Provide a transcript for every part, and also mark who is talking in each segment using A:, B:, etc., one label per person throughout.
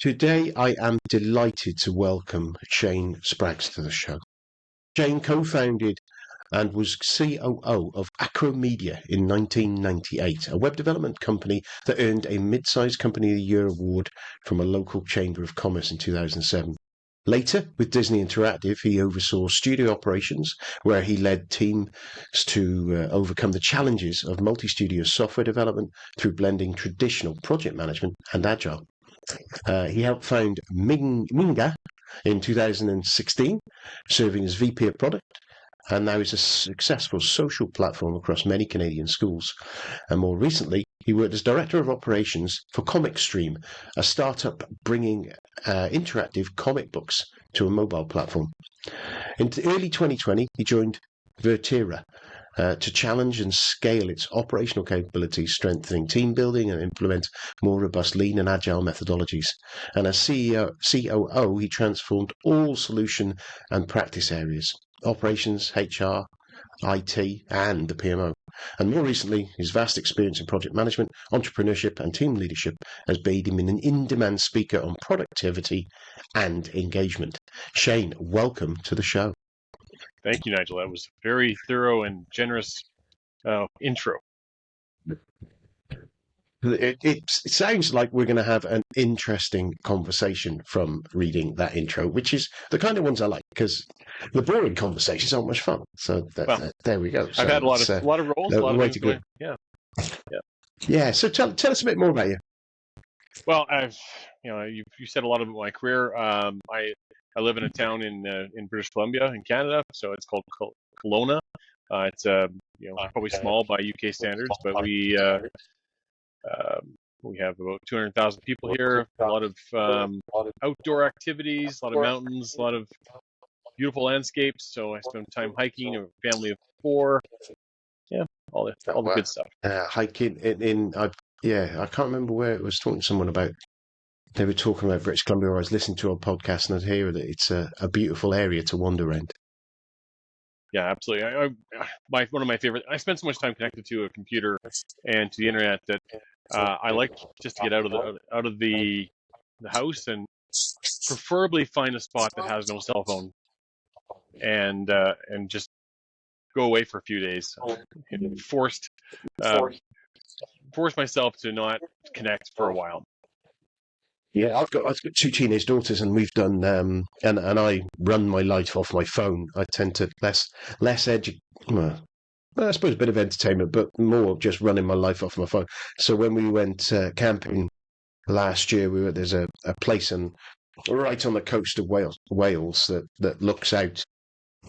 A: Today, I am delighted to welcome Shane Spraggs to the show. Shane co-founded and was COO of Acro Media in 1998, a web development company that earned a Mid-Sized Company of the Year award from a local Chamber of Commerce in 2007. Later, with Disney Interactive, he oversaw studio operations, where he led teams to overcome the challenges of multi-studio software development through blending traditional project management and Agile. He helped found Minga in 2016, serving as VP of Product, and now is a successful social platform across many Canadian schools. And more recently, he worked as Director of Operations for Komixstream, a startup bringing interactive comic books to a mobile platform. In early 2020, he joined Virtira to challenge and scale its operational capabilities, strengthening team building and implement more robust lean and agile methodologies. And as COO, he transformed all solution and practice areas: operations, HR, IT, and the PMO. And more recently, his vast experience in project management, entrepreneurship, and team leadership has made him an in-demand speaker on productivity and engagement. Shane, welcome to the show.
B: Thank you, Nigel. That was a very thorough and generous intro.
A: It sounds like we're going to have an interesting conversation from reading that intro, which is the kind of ones I like, because the boring conversations aren't much fun. So there we go. So
B: I've had a lot of roles, a lot of things going.
A: Yeah. So tell us a bit more about you.
B: Well, you said a lot about my career. I live in a town in British Columbia in Canada, so it's called Kelowna. It's probably small by UK standards, but we have about 200,000 people here. A lot of outdoor activities, a lot of mountains, a lot of beautiful landscapes. So I spend time hiking. A family of 4. Yeah, all the good stuff.
A: Hiking I can't remember where it was. Talking to someone about. They were talking about British Columbia, or I was listening to a podcast, and I'd hear that it's a beautiful area to wander around.
B: Yeah, absolutely. One of my favorite. I spend so much time connected to a computer and to the internet that I like just to get out of the house and preferably find a spot that has no cell phone, and just go away for a few days. Force myself to not connect for a while.
A: Yeah, I've got 2 teenage daughters, and we've done and I run my life off my phone. I tend to less I suppose a bit of entertainment, but more just running my life off my phone. So when we went camping last year, there's a place right on the coast of Wales that looks out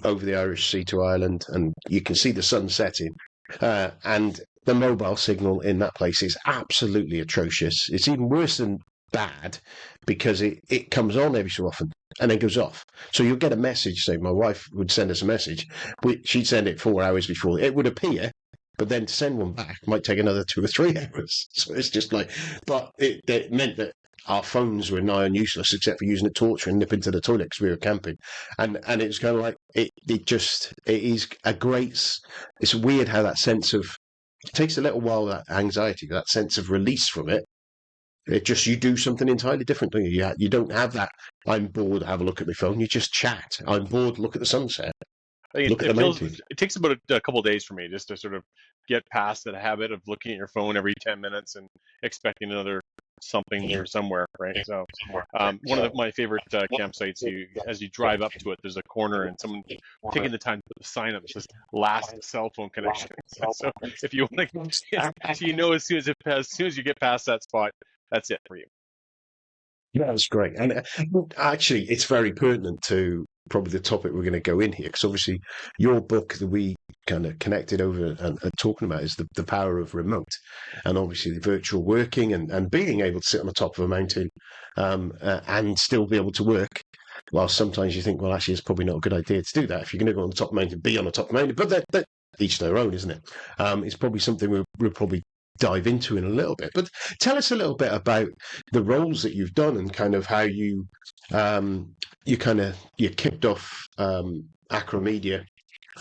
A: over the Irish Sea to Ireland, and you can see the sun setting. And the mobile signal in that place is absolutely atrocious. It's even worse than bad, because it comes on every so often and then goes off. So you'll get a message. Say my wife would send us a message. She'd send it 4 hours before it would appear, but then to send one back might take another 2 or 3 hours. So it's just like, but it meant that our phones were nigh on useless, except for using a torch and nip into the toilet because we were camping. And it was kind of like, it is a great, it's weird how that sense of, it takes a little while, that anxiety, that sense of release from it. It just, you do something entirely different, don't you? You don't have that, I'm bored, have a look at my phone. You just chat. I'm bored, look at the sunset.
B: It takes about a couple of days for me just to sort of get past that habit of looking at your phone every 10 minutes and expecting another something or somewhere, right? So one of my favorite campsites, as you drive up to it, there's a corner and someone taking the time to put the sign up that says last cell phone connection. So if you want to, as soon as you get past that spot, that's it for you.
A: Yeah, that's great. And actually, it's very pertinent to probably the topic we're going to go in here, because obviously your book that we kind of connected over and talking about is the power of remote, and obviously the virtual working and being able to sit on the top of a mountain and still be able to work. While sometimes you think, well, actually, it's probably not a good idea to do that. If you're going to go on the top of the mountain, be on the top of the mountain. But that each their own, isn't it? It's probably something we'll probably dive into in a little bit. But tell us a little bit about the roles that you've done and kind of how you kicked off Acro Media,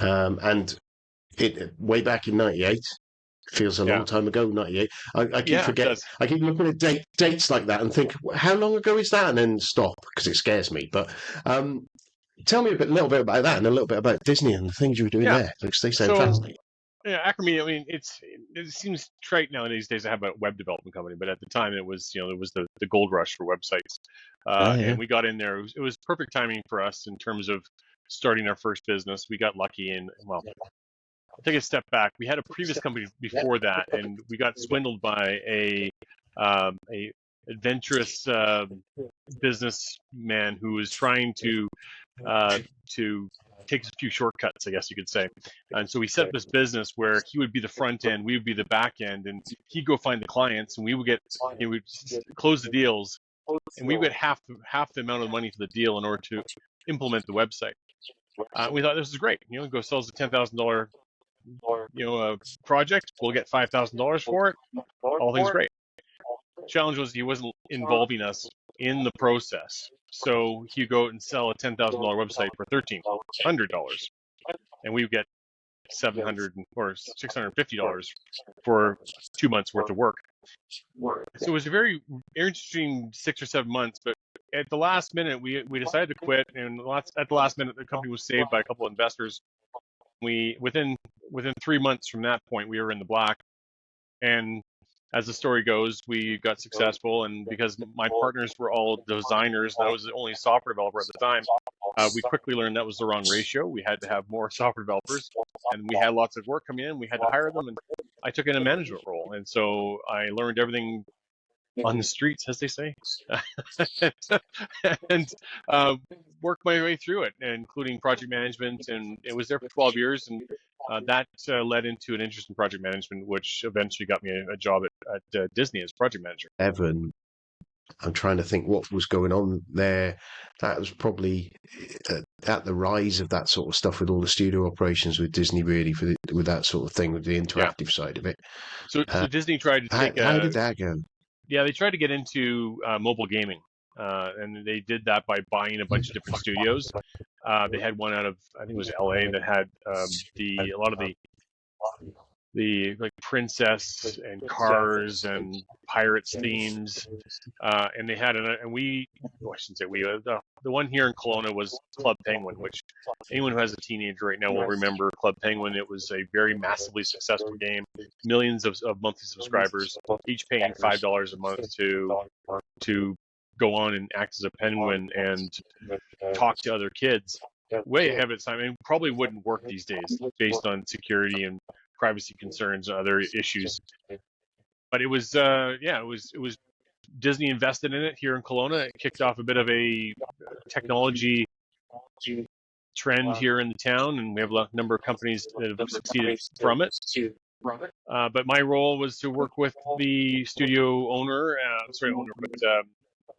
A: and it way back in '98. Feels a long time ago, 98. I keep forgetting. I keep looking at dates like that and think, how long ago is that? And then stop because it scares me. But tell me a little bit about that and a little bit about Disney and the things you were doing there, because they sound fascinating.
B: Yeah, Acro Media, I mean, it seems trite nowadays to have a web development company, but at the time it was, it was the gold rush for websites. And we got in there. It was perfect timing for us in terms of starting our first business. We got lucky, and well, I'll take a step back. We had a previous company before that, and we got swindled by a adventurous businessman who was trying to take a few shortcuts, I guess you could say. And so we set up this business where he would be the front end, we would be the back end, and he'd go find the clients, and we would we'd close the deals, and we would get half the amount of money for the deal in order to implement the website. We thought this was great. Go sell us a $10,000 project, we'll get $5,000 for it. All things great. Challenge was he wasn't involving us in the process. So he'd go out and sell a $10,000 website for $1,300, and we would get $700 or $650 for 2 months worth of work. So it was a very interesting 6 or 7 months, but at the last minute, we decided to quit, and at the last minute, the company was saved by a couple of investors. Within 3 months from that point, we were in the black, and as the story goes, we got successful, and because my partners were all designers, and I was the only software developer at the time, we quickly learned that was the wrong ratio. We had to have more software developers, and we had lots of work coming in. We had to hire them, and I took in a management role, and so I learned everything on the streets, as they say, and worked my way through it, including project management, and it was there for 12 years, and that led into an interest in project management, which eventually got me a job at Disney as project manager.
A: Evan, I'm trying to think what was going on there. That was probably at the rise of that sort of stuff with all the studio operations with Disney, really, with that sort of thing, with the interactive side of it.
B: So Disney tried to take
A: how did that go?
B: Yeah, they tried to get into mobile gaming, and they did that by buying a bunch of different studios. They had one out of, I think it was LA, that had a lot of the like princess and cars and pirates themes, and they had I shouldn't say the one here in Kelowna was Club Penguin, which anyone who has a teenager right now will remember Club Penguin. It was a very massively successful game, millions of monthly subscribers, each paying $5 a month to go on and act as a penguin and talk to other kids. Way ahead of its time, and probably wouldn't work these days based on security and privacy concerns and other issues. But it was it was Disney invested in it here in Kelowna. It kicked off a bit of a technology trend here in the town, and we have a number of companies that have succeeded from it. But my role was to work with the studio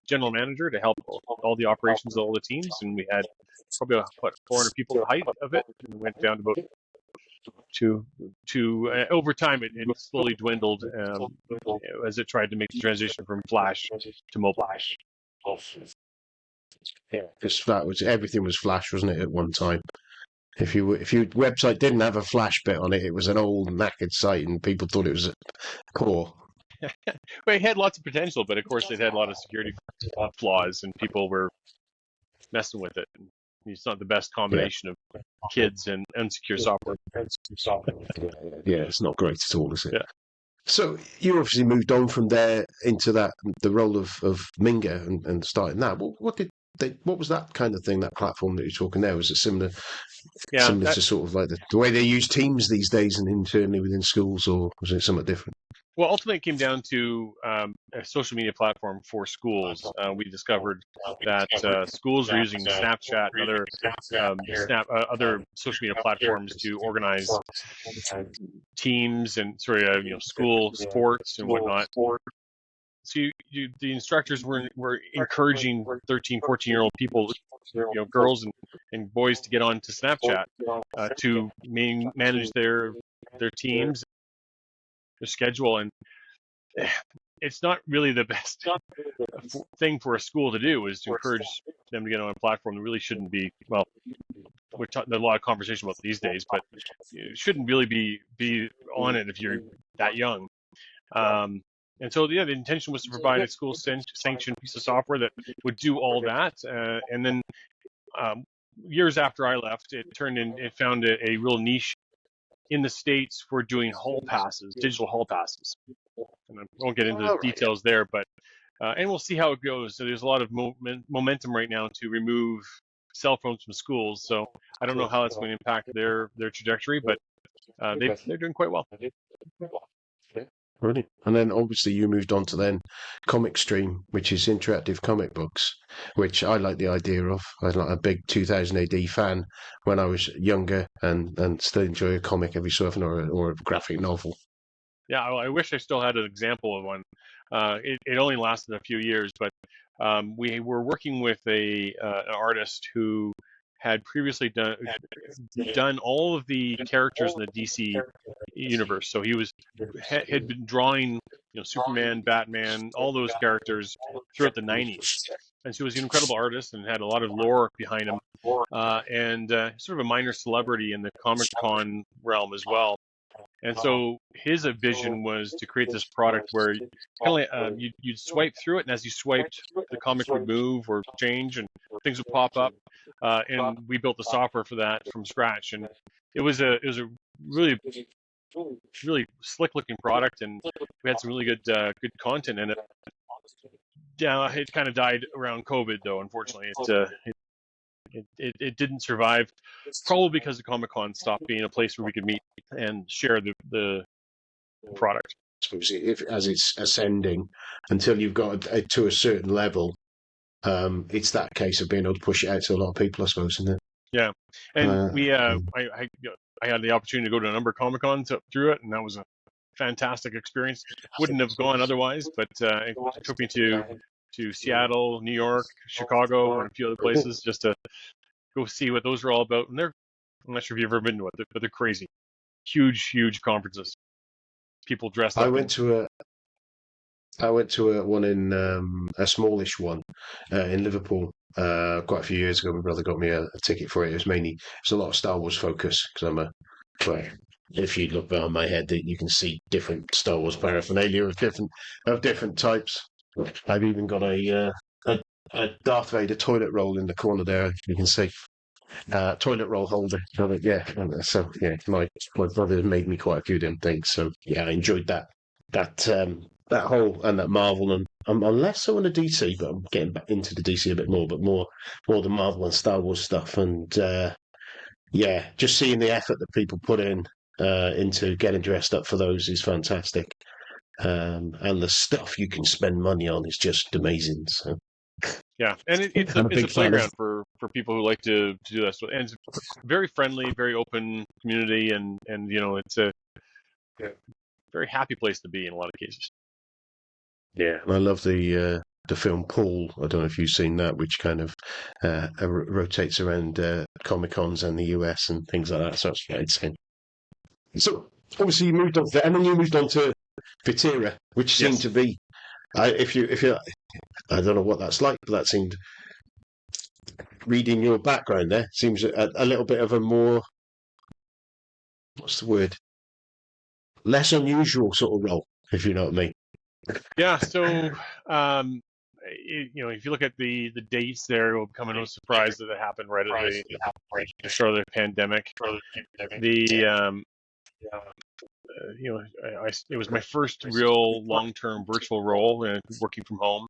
B: general manager to help all the operations of all the teams, and we had probably 400 people at the height of it, and we went down to about over time it slowly dwindled as it tried to make the transition from Flash to mobile.
A: Yeah, because everything was Flash, wasn't it, at one time? If your website didn't have a Flash bit on it, it was an old knackered site, and people thought it was core.
B: Well, it had lots of potential, but of course it had a lot of security flaws, and people were messing with it. It's not the best combination of kids and unsecure software.
A: Yeah, it's not great at all, is it?
B: Yeah.
A: So you obviously moved on from there into the role of Minga and starting that. What was that kind of thing, that platform that you're talking there? Was it similar to sort of like the way they use Teams these days and internally within schools, or was it something different?
B: Well, ultimately, it came down to a social media platform for schools. We discovered that schools are using Snapchat and other social media platforms to organize teams and school sports and whatnot. So the instructors were encouraging 13, 14-year-old people, girls and boys, to get onto Snapchat to manage their teams, their schedule, and it's not really the best thing for a school to do, is to encourage them to get on a platform that really shouldn't be, well, there's a lot of conversation about these days, but it shouldn't really be on it if you're that young. And so, yeah, the intention was to provide a school sanctioned piece of software that would do all that. And then years after I left, it found a real niche in the States for doing hall passes, digital hall passes. And I won't get into the details there, but and we'll see how it goes. So there's a lot of momentum right now to remove cell phones from schools. So I don't know how that's going to impact their trajectory, but they're doing quite well.
A: Brilliant. And then obviously you moved on to then Komixstream, which is interactive comic books, which I like the idea of. I was like a big 2000 AD fan when I was younger, and still enjoy a comic every so often, or a graphic novel.
B: Yeah, I wish I still had an example of one. It only lasted a few years, but we were working with an artist who had previously done all of the characters in the DC universe. So he had been drawing, Superman, Batman, all those characters throughout the 90s. And so he was an incredible artist and had a lot of lore behind him, and sort of a minor celebrity in the Comic Con realm as well. And so his vision was to create this product where kind of like, you'd swipe through it, and as you swiped, the comic would move or change, and things would pop up. And we built the software for that from scratch, and it was a really slick looking product, and we had some really good content in it. Yeah, it kind of died around COVID, though. Unfortunately, it didn't survive, probably because the Comic-Con stopped being a place where we could meet and share the product.
A: As it's ascending, until you've got to a certain level, it's that case of being able to push it out to a lot of people, I suppose, isn't it?
B: Yeah, and I had the opportunity to go to a number of Comic-Cons through it, and that was a fantastic experience. Wouldn't have gone otherwise, but it took me to Seattle, New York, Chicago, and a few other places just to go see what those are all about. And I'm not sure if you've ever been to it, but they're crazy. Huge conferences. People dressed up.
A: I went to a one in a smallish one in Liverpool quite a few years ago. My brother got me a ticket for it. It's a lot of Star Wars focus, because if you look behind my head, you can see different Star Wars paraphernalia of different types. I've even got a Darth Vader toilet roll in the corner there. You can see toilet roll holder. Yeah, so yeah, my brother made me quite a few of them things. So yeah, I enjoyed that whole and that Marvel, and I'm less so on the DC, but I'm getting back into the DC a bit more, but more the Marvel and Star Wars stuff. And yeah, just seeing the effort that people put into getting dressed up for those is fantastic. And the stuff you can spend money on is just amazing. So
B: yeah, and it's a playground for people who like to do that stuff, and it's very friendly, very open community, and it's a very happy place to be in a lot of cases.
A: Yeah, and I love the film Paul. I don't know if you've seen that, which kind of rotates around Comic-Cons and the US and things like that. So it's insane. So obviously you moved on to that, and then you moved on to Virtira, which seemed to be, if you, I don't know what that's like, but that seemed, reading your background there, seems a little bit of a more, what's the word, less unusual sort of role, if you know what I mean.
B: Yeah. So, if you look at the dates there, it will become no surprise that it happened right at the start of the pandemic. It was my first real long-term virtual role, working from home.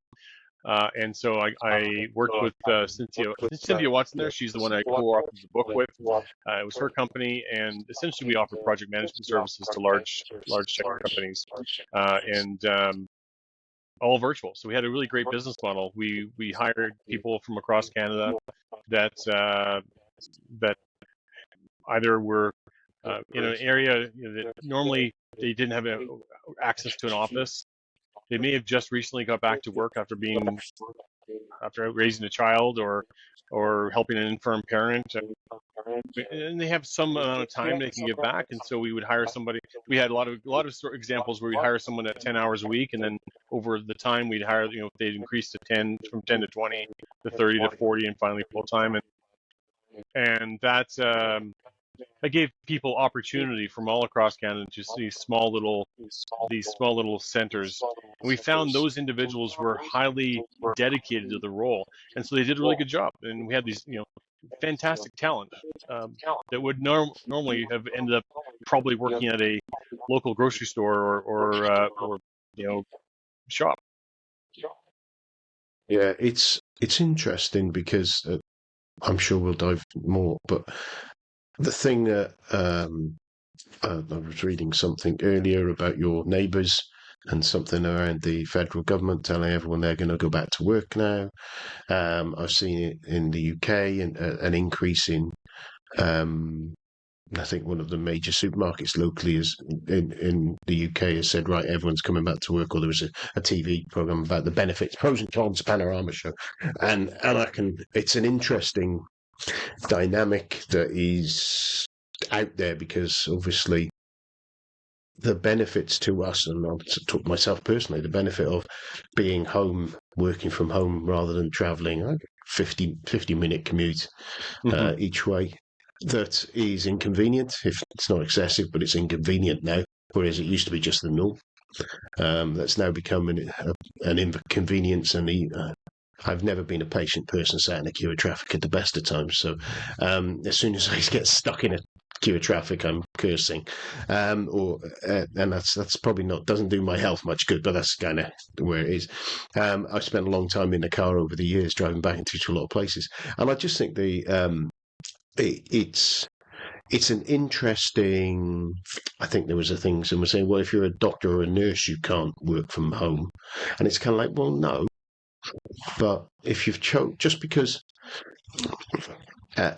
B: And so I worked with Cynthia Watson there. She's the one I co-authored the book with. It was her company, and essentially we offered project management services to large tech companies, and all virtual. So we had a really great business model. We hired people from across Canada that either were in an area that normally they didn't have access to an office. They may have just recently got back to work after being after raising a child or helping an infirm parent, and they have some amount of time they can give back, and so we would hire somebody. We had a lot of examples where we'd hire someone at 10 hours a week, and then over the time we'd hire, if they'd increase to 10, from 10 to 20 to 30 to 40, and finally full time, and that gave people opportunity from all across Canada, just these small little centers. And we found those individuals were highly dedicated to the role, and so they did a really good job. And we had these fantastic talent that would normally have ended up probably working at a local grocery store or shop.
A: Yeah, it's interesting because I'm sure we'll dive more, but the thing that I was reading something earlier about your neighbours and something around the federal government telling everyone they're going to go back to work now. I've seen it in the UK, and an increase in I think one of the major supermarkets locally is in the UK has said, right, everyone's coming back to work. Or there was a TV program about the benefits, pros and cons, panorama show, and it's an interesting dynamic that is out there, because obviously the benefits to us, and I'll talk myself personally, the benefit of being home, working from home rather than traveling, 50-minute commute each way. That is inconvenient if it's not excessive, but it's inconvenient now, whereas it used to be just the norm. That's now become an inconvenience, and I've never been a patient person sat in a queue of traffic at the best of times. So as soon as I get stuck in a queue of traffic, I'm cursing, and that's probably doesn't do my health much good, but that's kind of where it is. I spent a long time in the car over the years, driving back and to a lot of places, and I just think it's an interesting. I think there was a thing someone was saying, well, if you're a doctor or a nurse, you can't work from home, and it's kind of like, well, no, but if you've just because the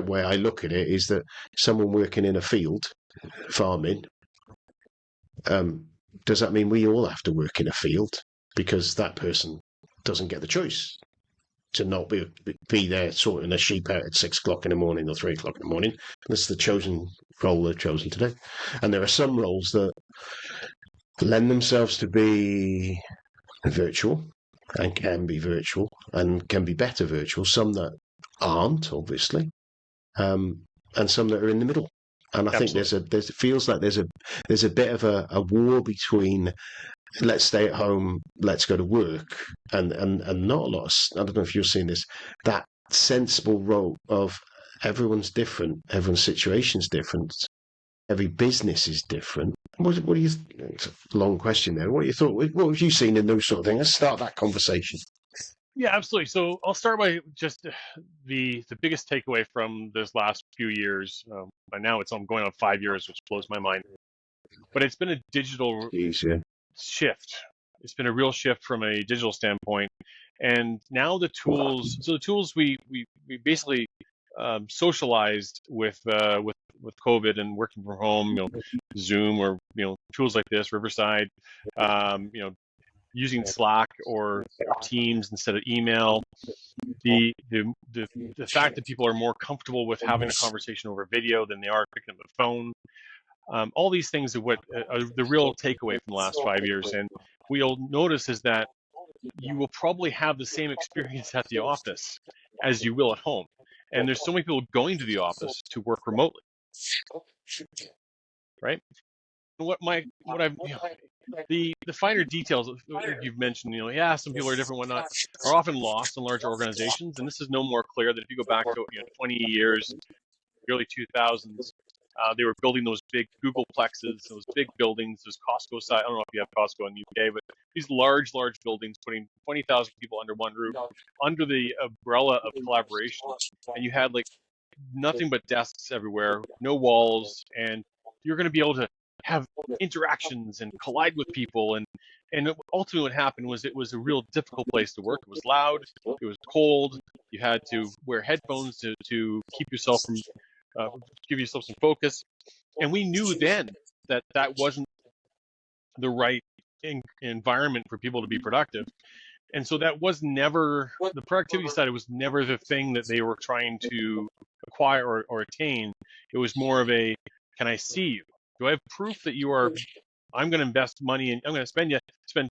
A: way I look at it is that someone working in a field, farming, does that mean we all have to work in a field? Because that person doesn't get the choice to not be there sorting a sheep out at 6 o'clock in the morning or 3 o'clock in the morning. That's the chosen role they've chosen today. And there are some roles that lend themselves to be virtual and can be virtual and can be better virtual. Some that aren't, obviously, and some that are in the middle. And I think it feels like there's a bit of a war between let's stay at home, let's go to work, and not a lot of, I don't know if you're seeing this, that sensible role of everyone's different, everyone's situation's different, every business is different. What do you? It's a long question there. What you thought? What have you seen in those sort of things? Let's start that conversation.
B: Yeah, absolutely. So I'll start by just the biggest takeaway from this last few years. By now I'm going on 5 years, which blows my mind. But it's been a digital shift. It's been a real shift from a digital standpoint. And now the tools. So the tools we basically socialized with COVID and working from home. Zoom or tools like this, Riverside. Using Slack or Teams instead of email, the fact that people are more comfortable with having a conversation over video than they are picking up the phone, all these things are what are the real takeaway from the last 5 years. And what you'll notice is that you will probably have the same experience at the office as you will at home. And there's so many people going to the office to work remotely, right? The finer details you've mentioned, some people are different, whatnot, are often lost in larger organizations. And this is no more clear than if you go back to 20 years, early 2000s, they were building those big Googleplexes, those big buildings, those Costco side. I don't know if you have Costco in the UK, but these large buildings, putting 20,000 people under one roof, under the umbrella of collaboration. And you had like nothing but desks everywhere, no walls, and you're going to be able to have interactions and collide with people. And ultimately what happened was it was a real difficult place to work. It was loud, it was cold, you had to wear headphones to keep yourself from give yourself some focus. And we knew then that wasn't the right environment for people to be productive. And so that was never, the productivity side was never the thing that they were trying to acquire or attain. It was more of a, can I see you? Do I have proof that you are, I'm going to invest money and I'm going to spend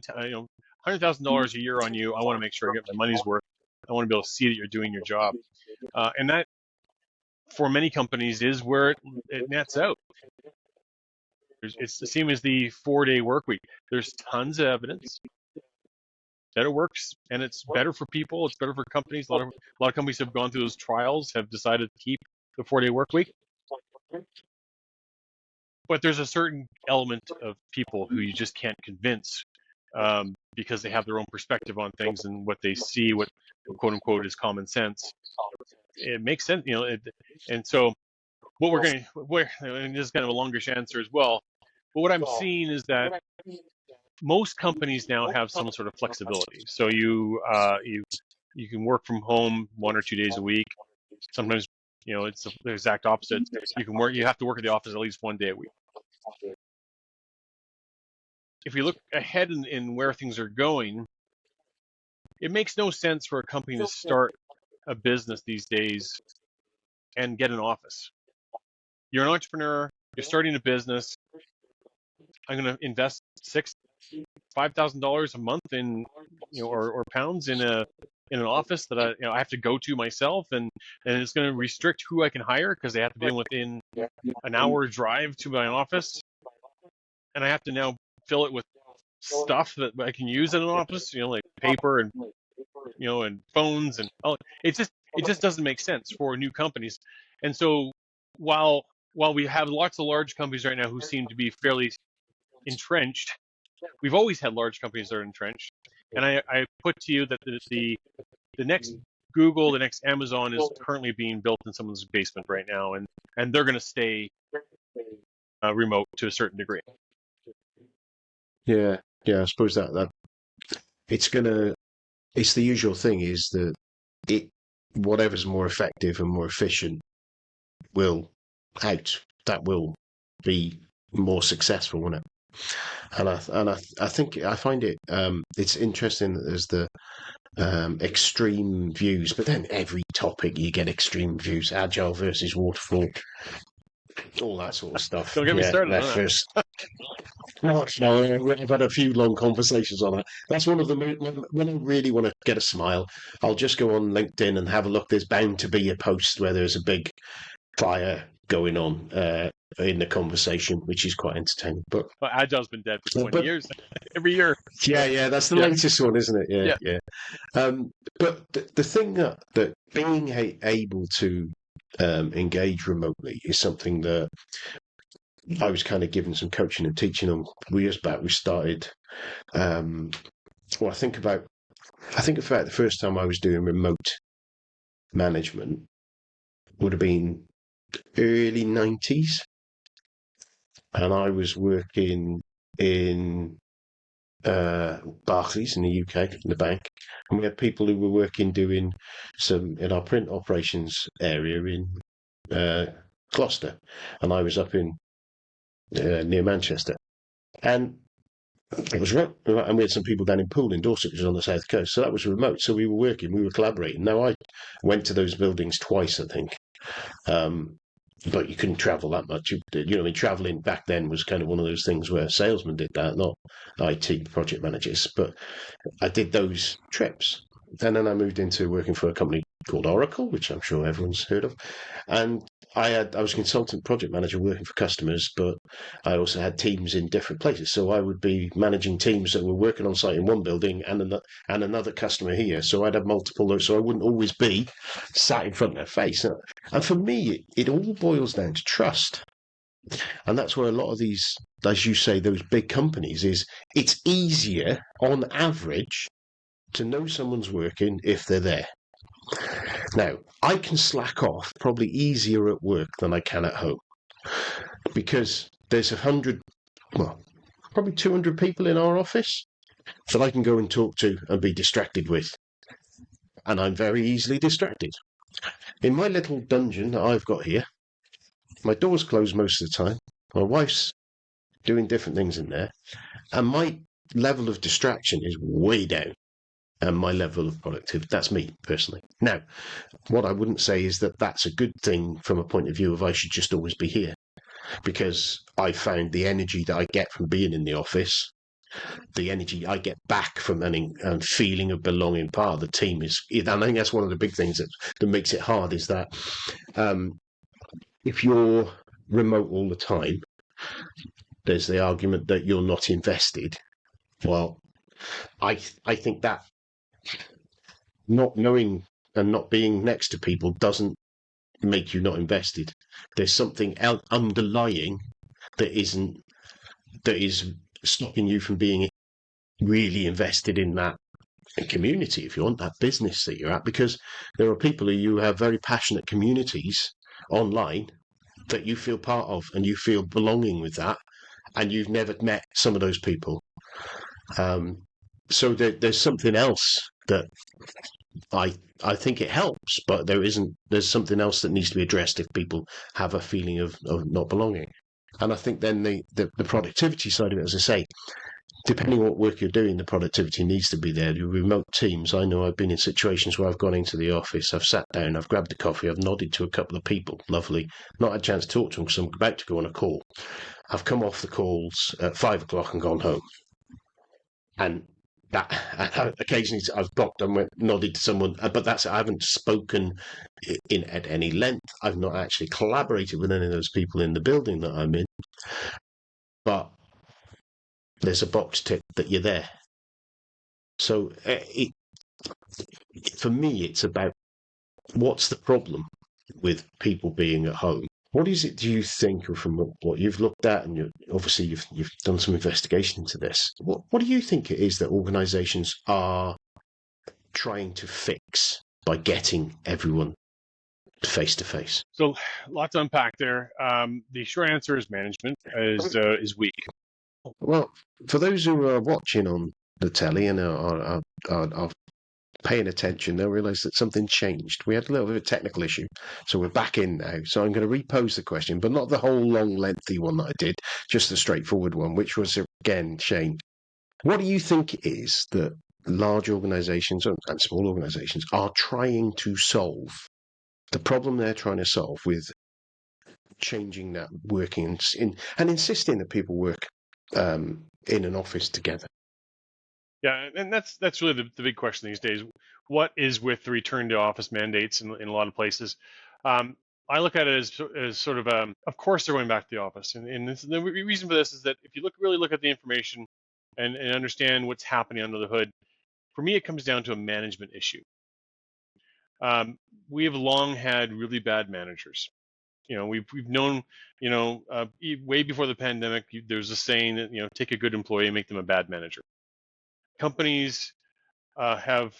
B: $100,000 a year on you. I want to make sure I get my money's worth. I want to be able to see that you're doing your job. And that, for many companies, is where it nets out. It's the same as the 4-day work week. There's tons of evidence that it works, and it's better for people. It's better for companies. A lot of companies have gone through those trials, have decided to keep the 4-day work week. But there's a certain element of people who you just can't convince because they have their own perspective on things and what they see, what quote unquote is common sense. It makes sense, and so what and this is kind of a longish answer as well. But what I'm seeing is that most companies now have some sort of flexibility. So you can work from home 1 or 2 days a week. Sometimes, it's the exact opposite. You have to work at the office at least 1 day a week. If we look ahead in where things are going, it makes no sense for a company to start a business these days and get an office. You're an entrepreneur, you're starting a business. I'm going to invest $5,000 a month in, or pounds in an office that I have to go to myself, and it's going to restrict who I can hire because they have to be within an hour drive to my office, and I have to now fill it with stuff that I can use in an office, like paper and and phones and it just doesn't make sense for new companies. And so while we have lots of large companies right now who seem to be fairly entrenched, we've always had large companies that are entrenched. And I put to you that the next Google, the next Amazon is currently being built in someone's basement right now, and they're going to stay remote to a certain degree.
A: Yeah, I suppose that it's the usual thing is that whatever's more effective and more efficient will be more successful, won't it? And I think I find it it's interesting that there's the extreme views, but then every topic you get extreme views: agile versus waterfall, all that sort of stuff.
B: Don't get me started on that.
A: No, I've had a few long conversations on that. That's one of them. When I really want to get a smile, I'll just go on LinkedIn and have a look. There's bound to be a post where there's a big fire going on in the conversation, which is quite entertaining. But
B: Agile's been dead for 20 years. Every year.
A: Yeah, that's the latest one, isn't it? Yeah. But the thing that being able to engage remotely is something that I was kind of given some coaching and teaching on years back. We started. I think about the first time I was doing remote management would have been early 90s, and I was working in Barclays in the UK, in the bank, and we had people who were working doing some in our print operations area in Gloucester, and I was up in near Manchester, and it was remote. And we had some people down in Poole in Dorset, which is on the south coast, so that was remote. So we were collaborating. Now I went to those buildings twice, I think. But you couldn't travel that much. Traveling back then was kind of one of those things where salesmen did that, not IT project managers. But I did those trips. And then I moved into working for a company called Oracle, which I'm sure everyone's heard of. And I was a consultant project manager working for customers, but I also had teams in different places. So I would be managing teams that were working on site in one building and another customer here. So I'd have multiple, so I wouldn't always be sat in front of their face. And for me, it all boils down to trust. And that's where a lot of these, as you say, those big companies it's easier on average to know someone's working if they're there. Now, I can slack off probably easier at work than I can at home because there's probably 200 people in our office that I can go and talk to and be distracted with. And I'm very easily distracted. In my little dungeon that I've got here, my door's closed most of the time. My wife's doing different things in there. And my level of distraction is way down. and my level of productivity. That's me personally. Now, what I wouldn't say is that that's a good thing from a point of view of I should just always be here, because I found the energy that I get from being in the office, the energy I get back from any feeling of belonging part of the team is, and I think that's one of the big things that makes it hard, is that if you're remote all the time, there's the argument that you're not invested. Well, I think that not knowing and not being next to people doesn't make you not invested. There's something underlying that is stopping you from being really invested in that community, if you want, that business that you're at, because there are people who you have very passionate communities online that you feel part of and you feel belonging with that, and you've never met some of those people. So there's something else that I think it helps, but there's something else that needs to be addressed if people have a feeling of not belonging. And I think then the productivity side of it, as I say, depending on what work you're doing, the productivity needs to be there. The remote teams, I know I've been in situations where I've gone into the office, I've sat down, I've grabbed a coffee, I've nodded to a couple of people, lovely, not had a chance to talk to them because I'm about to go on a call. I've come off the calls at 5 o'clock and gone home. And that occasionally I've blocked and nodded to someone, but that's, I haven't spoken at any length. I've not actually collaborated with any of those people in the building that I'm in, but there's a box tick that you're there. So for me, it's about what's the problem with people being at home. What is it, do you think, from what you've looked at, and obviously you've done some investigation into this, what do you think it is that organisations are trying to fix by getting everyone face to face?
B: So, lots to unpack there. The short answer is management is weak.
A: Well, for those who are watching on the telly and are paying attention, they'll realise that something changed. We had a little bit of a technical issue, so we're back in now. So I'm going to repose the question, but not the whole long, lengthy one that I did, just the straightforward one, which was, again, Shane, what do you think it is that large organisations and small organisations are trying to solve? The problem they're trying to solve with changing that working and insisting that people work in an office together.
B: Yeah, and that's really the big question these days. What is with the return to office mandates in a lot of places? I look at it as sort of course they're going back to the office, and the reason for this is that if you really look at the information and understand what's happening under the hood, for me it comes down to a management issue. We have long had really bad managers. We've known, way before the pandemic, there's a saying that, take a good employee and make them a bad manager. Companies have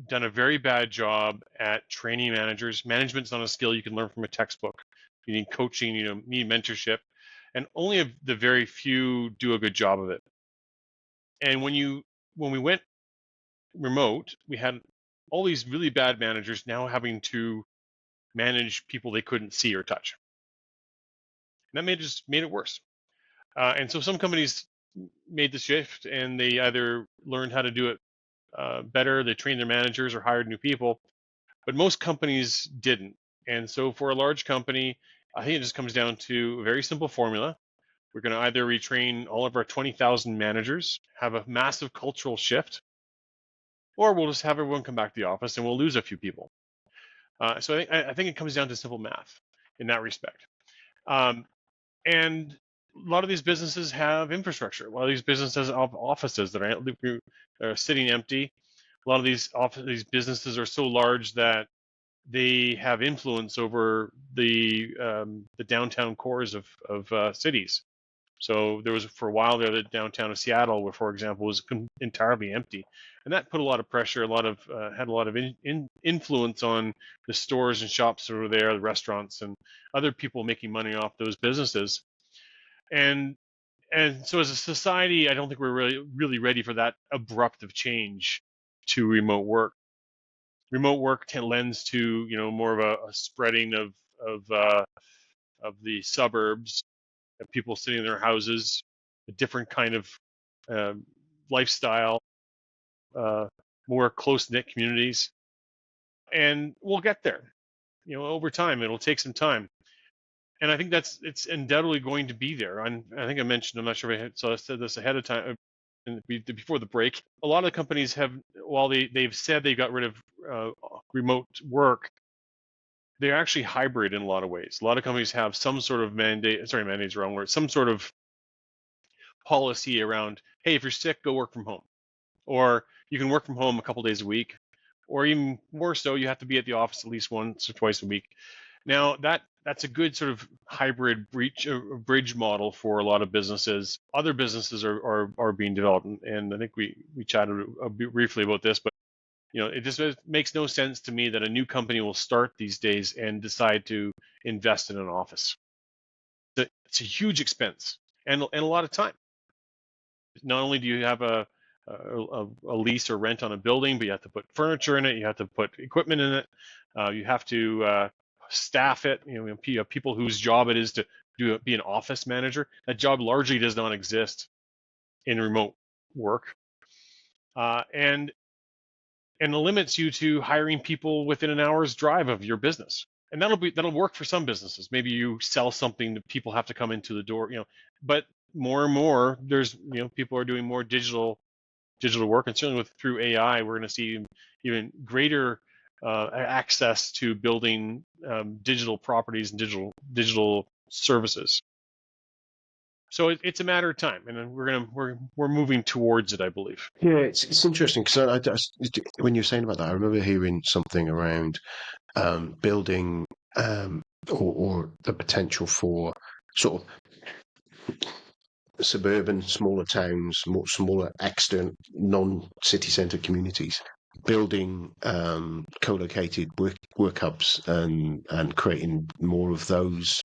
B: done a very bad job at training managers. Management's not a skill you can learn from a textbook. You need coaching, you need mentorship, and only the very few do a good job of it. And when we went remote, we had all these really bad managers now having to manage people they couldn't see or touch. And that made it worse. And so some companies made the shift, and they either learned how to do it better, they trained their managers or hired new people, but most companies didn't. And so for a large company, I think it just comes down to a very simple formula. We're going to either retrain all of our 20,000 managers, have a massive cultural shift, or we'll just have everyone come back to the office and we'll lose a few people. So I think it comes down to simple math in that respect. And a lot of these businesses have infrastructure. A lot of these businesses have offices that are sitting empty. A lot of these businesses are so large that they have influence over the downtown cores of cities. So there was, for a while there, the downtown of Seattle, where, for example, was entirely empty, and that put a lot of pressure, had a lot of influence on the stores and shops that were there, the restaurants, and other people making money off those businesses. And so as a society, I don't think we're really ready for that abrupt of change to remote work. Remote work lends to more of a spreading of the suburbs, and people sitting in their houses, a different kind of lifestyle, more close-knit communities, and we'll get there. Over time, it'll take some time. And I think it's undoubtedly going to be there. I think I mentioned, I'm not sure if I said this ahead of time, before the break. A lot of the companies have, while they've said they got rid of remote work, they're actually hybrid in a lot of ways. A lot of companies have some sort of mandate's the wrong word, some sort of policy around, hey, if you're sick, go work from home. Or you can work from home a couple days a week, or even more so, you have to be at the office at least once or twice a week. Now, that's a good sort of hybrid bridge model for a lot of businesses. Other businesses are being developed, and I think we chatted a bit briefly about this, but it just makes no sense to me that a new company will start these days and decide to invest in an office. It's a huge expense and a lot of time. Not only do you have a lease or rent on a building, but you have to put furniture in it, you have to put equipment in it, you have to staff it. You have people whose job it is to be an office manager. That job largely does not exist in remote work, and it limits you to hiring people within an hour's drive of your business. And that'll work for some businesses. Maybe you sell something that people have to come into the door, but more and more there's people are doing more digital work, and certainly through AI, we're going to see even greater access to building digital properties and digital services. So it's a matter of time, and we're moving towards it, I believe.
A: Yeah, it's interesting because when you're saying about that, I remember hearing something around building or the potential for sort of suburban, smaller towns, smaller external, non-city centre communities, building co-located work hubs and creating more of those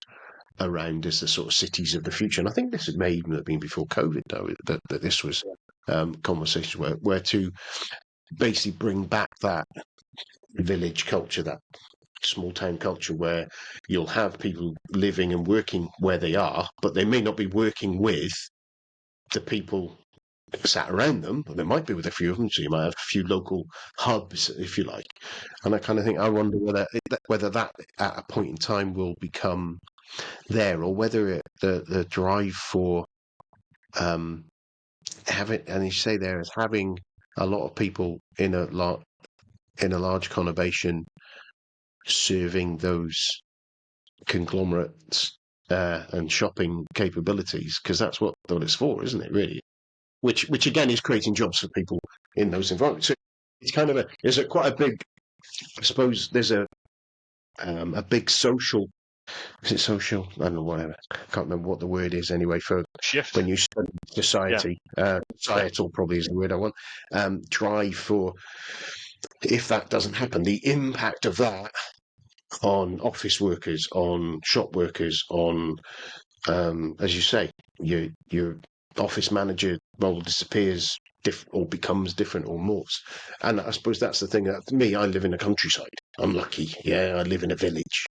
A: around as the sort of cities of the future. And I think this may even have been before COVID, though, that this was conversations where to basically bring back that village culture, that small town culture, where you'll have people living and working where they are, but they may not be working with the people sat around them, but they might be with a few of them, so you might have a few local hubs, if you like. And I kind of think, I wonder whether that at a point in time will become there, or whether the drive for having, and you say there, is having a lot of people in a large conurbation serving those conglomerates and shopping capabilities, because that's what it's for, isn't it, really? Which again is creating jobs for people in those environments. So it's kind of there's quite a big, I suppose there's a big social, is it social? I don't know, whatever. I can't remember what the word is anyway for
B: Shift.
A: when you study society. Yeah. Societal probably is the word I want. Drive for, if that doesn't happen, the impact of that on office workers, on shop workers, on as you say, your office manager role disappears or becomes different or morphs. And I suppose that's the thing. That for me, I live in a countryside. I'm lucky. Yeah, I live in a village.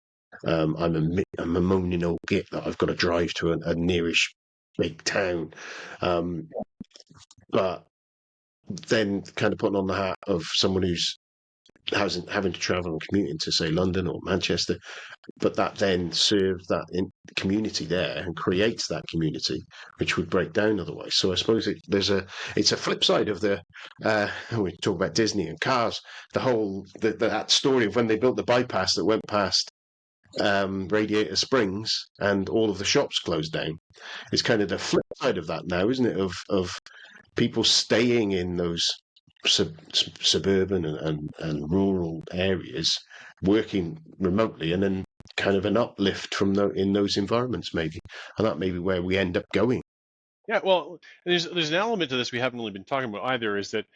A: I'm a moaning old git that I've got to drive to a nearish big town. But then kind of putting on the hat of someone who's having to travel and commute into, say, London or Manchester, but that then serves that community there and creates that community, which would break down otherwise. So I suppose it's a flip side of the we talk about Disney and cars, the whole that story of when they built the bypass that went past Radiator Springs and all of the shops closed down. It's kind of the flip side of that now, isn't it? Of people staying in those suburban and rural areas, working remotely, and then kind of an uplift from in those environments, maybe, and that may be where we end up going.
B: Yeah, well, there's an element to this we haven't really been talking about either, is that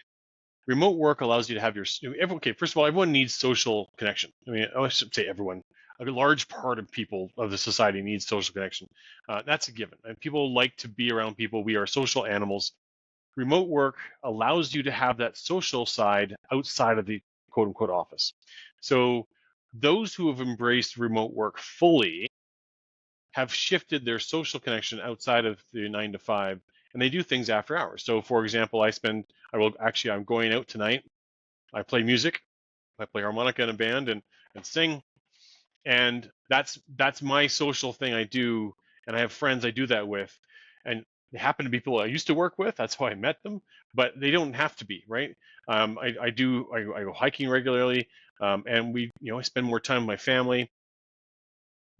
B: remote work allows you to have first of all, everyone needs social connection. I mean, I should say everyone. A large part of people of the society needs social connection. That's a given. And people like to be around people. We are social animals. Remote work allows you to have that social side outside of the quote unquote office. So those who have embraced remote work fully have shifted their social connection outside of the 9 to 5, and they do things after hours. So for example, I'm going out tonight I play music. I play harmonica in a band and sing, and that's my social thing I do, and I have friends I do that with, and they happen to be people I used to work with. That's how I met them, but they don't have to be, right? I go hiking regularly, and I spend more time with my family.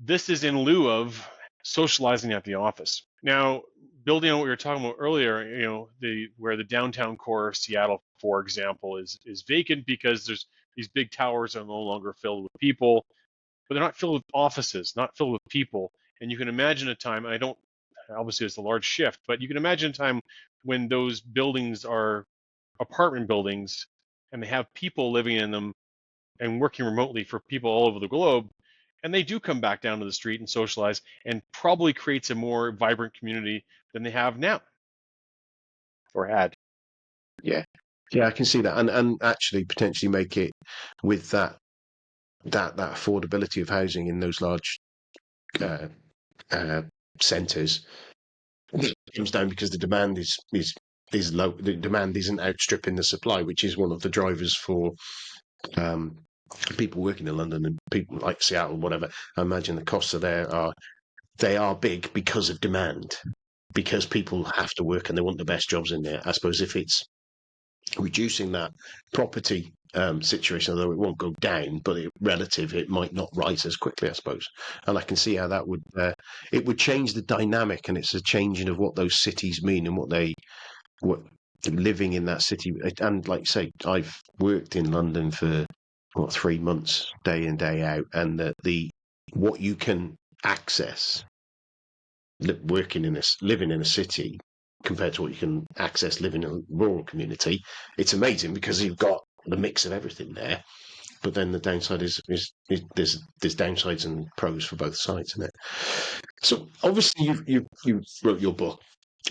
B: This is in lieu of socializing at the office. Now, building on what we were talking about earlier, where the downtown core of Seattle, for example, is vacant because there's these big towers are no longer filled with people, but they're not filled with offices, not filled with people. And you can imagine a time, and I don't, obviously it's a large shift, but you can imagine a time when those buildings are apartment buildings and they have people living in them and working remotely for people all over the globe. And they do come back down to the street and socialize, and probably creates a more vibrant community than they have now or had.
A: Yeah, I can see that, and actually potentially make it with that affordability of housing in those large centres comes down because the demand is low. The demand isn't outstripping the supply, which is one of the drivers for people working in London and people like Seattle, whatever. I imagine the costs they are big because of demand, because people have to work and they want the best jobs in there. I suppose if it's reducing that property situation, although it won't go down, but it might not rise as quickly, I suppose. And I can see how that would it would change the dynamic, and it's a changing of what those cities mean and what living in that city. And like you say, I've worked in London for 3 months, day in day out, and the what you can access living in a city compared to what you can access living in a rural community, it's amazing because you've got the mix of everything there. But then the downside is there's downsides and pros for both sides, isn't it? So obviously you wrote your book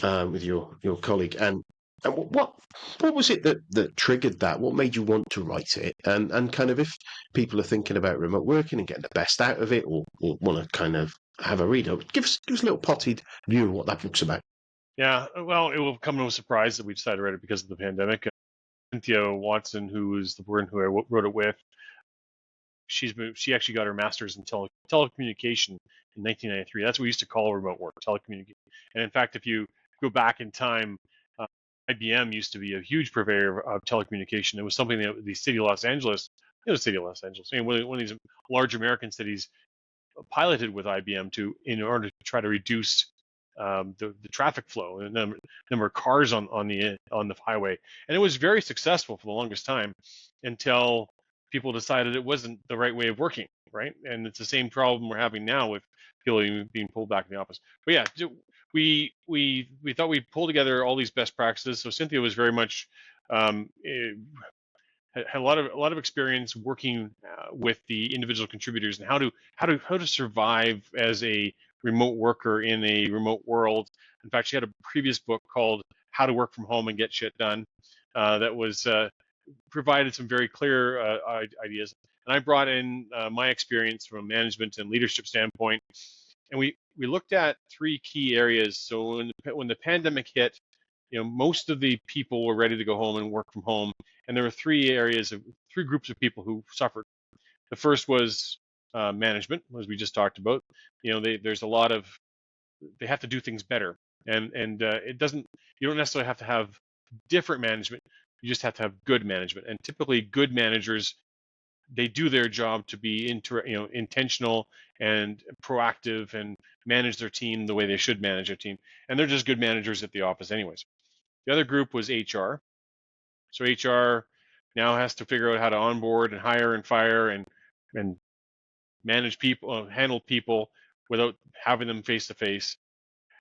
A: with your colleague, and what was it that triggered that? What made you want to write it? And kind of, if people are thinking about remote working and getting the best out of it, or want to kind of have a read, give us a little potted view of what that book's about.
B: Yeah, well, it will come no surprise that we decided to write it because of the pandemic. Cynthia Watson, who is the person who I wrote it with, she actually got her master's in telecommunication in 1993. That's what we used to call remote work, telecommunication. And in fact, if you go back in time, IBM used to be a huge purveyor of telecommunication. It was something that the city of Los Angeles, one of these large American cities, piloted with IBM in order to try to reduce the traffic flow and the number of cars on the highway. And it was very successful for the longest time until people decided it wasn't the right way of working, right? And it's the same problem we're having now with people being pulled back in the office. But yeah, we thought we'd pull together all these best practices. So Cynthia was very much had a lot of experience working with the individual contributors and how to survive as a remote worker in a remote world. In fact, she had a previous book called How to Work from Home and Get Shit Done that was provided some very clear ideas. And I brought in my experience from a management and leadership standpoint, and we looked at three key areas. So when the pandemic hit, most of the people were ready to go home and work from home, and there were three groups of people who suffered. The first was management, as we just talked about. There's a lot of, they have to do things better, and it doesn't. You don't necessarily have to have different management. You just have to have good management, and typically good managers, they do their job to be intentional and proactive and manage their team the way they should manage their team, and they're just good managers at the office anyways. The other group was HR. So HR now has to figure out how to onboard and hire and fire and manage people, handle people without having them face to face.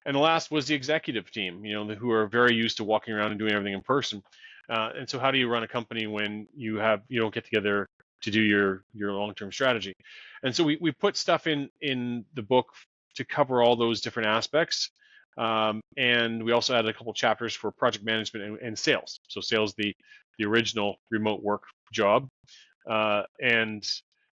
B: And the last was the executive team, who are very used to walking around and doing everything in person. And so how do you run a company when you don't get together to do your long-term strategy? And so we put stuff in the book to cover all those different aspects. And we also added a couple chapters for project management and sales. So sales, the original remote work job, and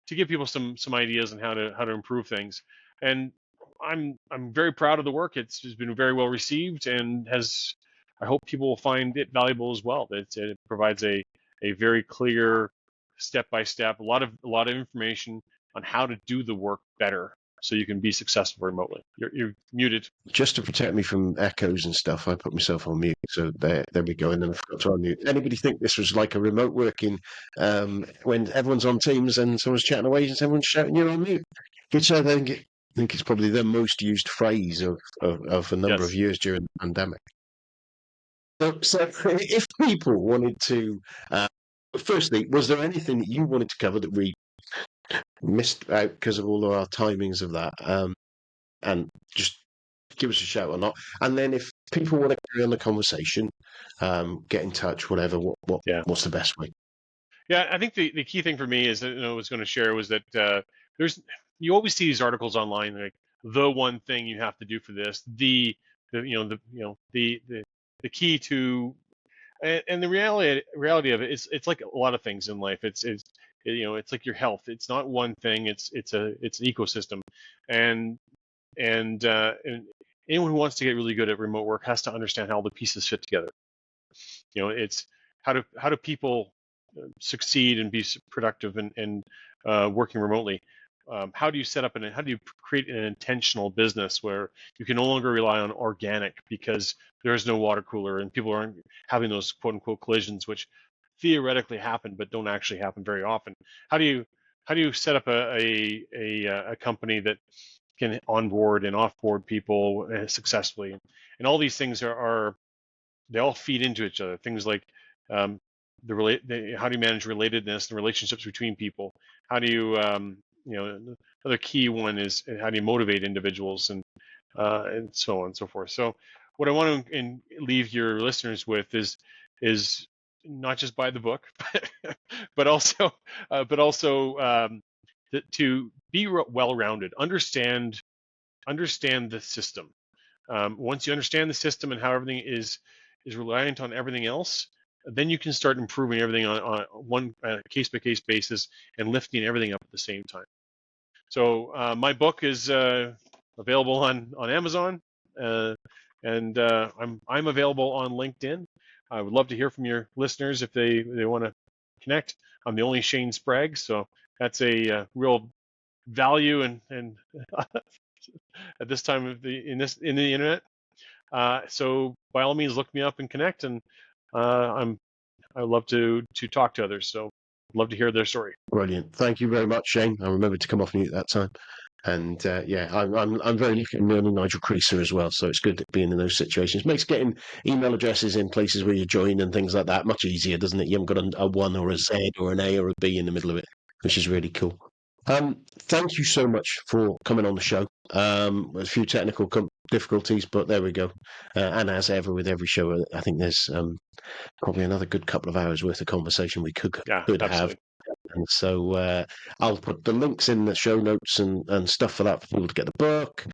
B: to give people some ideas on how to improve things. And I'm very proud of the work. It's been very well received, and I hope people will find it valuable as well. It provides a a very clear step-by-step, a lot of information on how to do the work better so you can be successful remotely. You're muted.
A: Just to protect me from echoes and stuff, I put myself on mute. So there we go. And then I forgot to unmute. Anybody think this was like a remote working when everyone's on Teams and someone's chatting away and everyone's shouting, "You're on mute," which I think it's probably the most used phrase of a number of years during the pandemic. So if people wanted to, firstly, was there anything that you wanted to cover that we missed out because of all of our timings of that? And just give us a shout or not. And then if people want to carry on the conversation, get in touch, whatever, what's the best way?
B: Yeah, I think the key thing for me is that I was going to share was that you always see these articles online like the one thing you have to do for this, the key to, and the reality of it is it's like a lot of things in life. It's like your health. It's not one thing. It's an ecosystem, and anyone who wants to get really good at remote work has to understand how the pieces fit together. It's how do people succeed and be productive and working remotely. How do you set up and how do you create an intentional business where you can no longer rely on organic because there is no water cooler and people aren't having those quote unquote collisions, which theoretically happen but don't actually happen very often. How do you set up a company that can onboard and offboard people successfully? And all these things they all feed into each other. Things like how do you manage relatedness and relationships between people? How do you another key one is how do you motivate individuals and so on and so forth. So what I want to leave your listeners with is not just buy the book, but also to be well-rounded, understand the system. Once you understand the system and how everything is reliant on everything else, then you can start improving everything on one case-by-case basis and lifting everything up at the same time. So my book is available on Amazon, and I'm available on LinkedIn. I would love to hear from your listeners if they want to connect. I'm the only Shane Spraggs, so that's a real value and at this time of in the internet. So by all means, look me up and connect, and I love to talk to others. So I'd love to hear their story.
A: Brilliant. Thank you very much, Shane. I remembered to come off mute that time. And I'm very lucky in learning Nigel Creaser as well. So it's good being in those situations. Makes getting email addresses in places where you join and things like that much easier, doesn't it? You haven't got a 1 or a Z or an A or a B in the middle of it, which is really cool. Thank you so much for coming on the show. A few technical difficulties, but there we go. And as ever with every show, I think there's probably another good couple of hours worth of conversation we could have. And so I'll put the links in the show notes and stuff for that for people to get the book.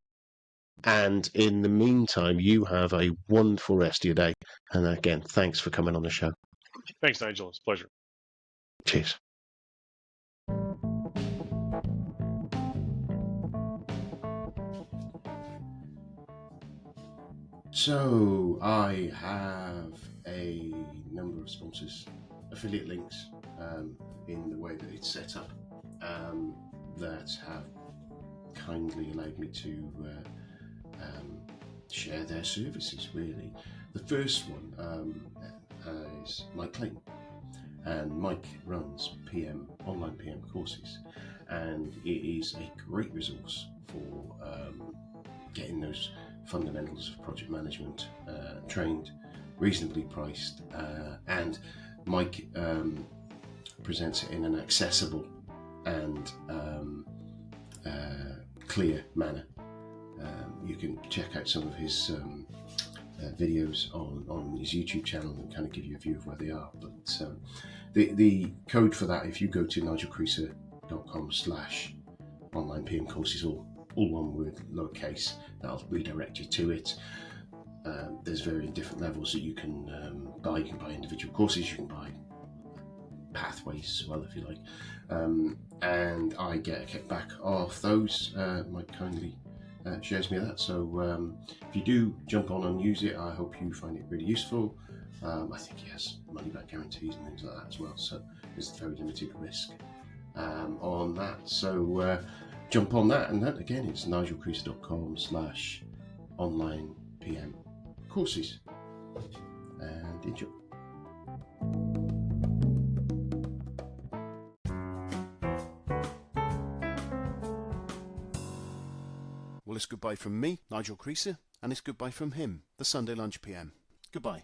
A: And in the meantime, you have a wonderful rest of your day. And again, thanks for coming on the show.
B: Thanks, Nigel. It's a pleasure.
A: Cheers. So I have a number of sponsors, affiliate links in the way that it's set up that have kindly allowed me to share their services, really. The first one is Mike Clayton, and Mike runs online PM courses, and it is a great resource for getting those fundamentals of project management trained, reasonably priced, and Mike presents it in an accessible and clear manner. You can check out some of his videos on his YouTube channel and kind of give you a view of where they are. But the code for that, if you go to nigelcreaser.com/online PM courses, all one word, lowercase, that'll redirect you to it. There's very different levels that you can buy. You can buy individual courses, you can buy pathways as well if you like, and I get a kickback off those. Mike kindly shares me that. So if you do jump on and use it, I hope you find it really useful. I think he has money back guarantees and things like that as well, so there's very limited risk on that. So jump on that, and that again, it's nigelcreaser.com/online PM courses, and enjoy. Well, it's goodbye from me, Nigel Creaser, and it's goodbye from him, the Sunday Lunch PM. Goodbye.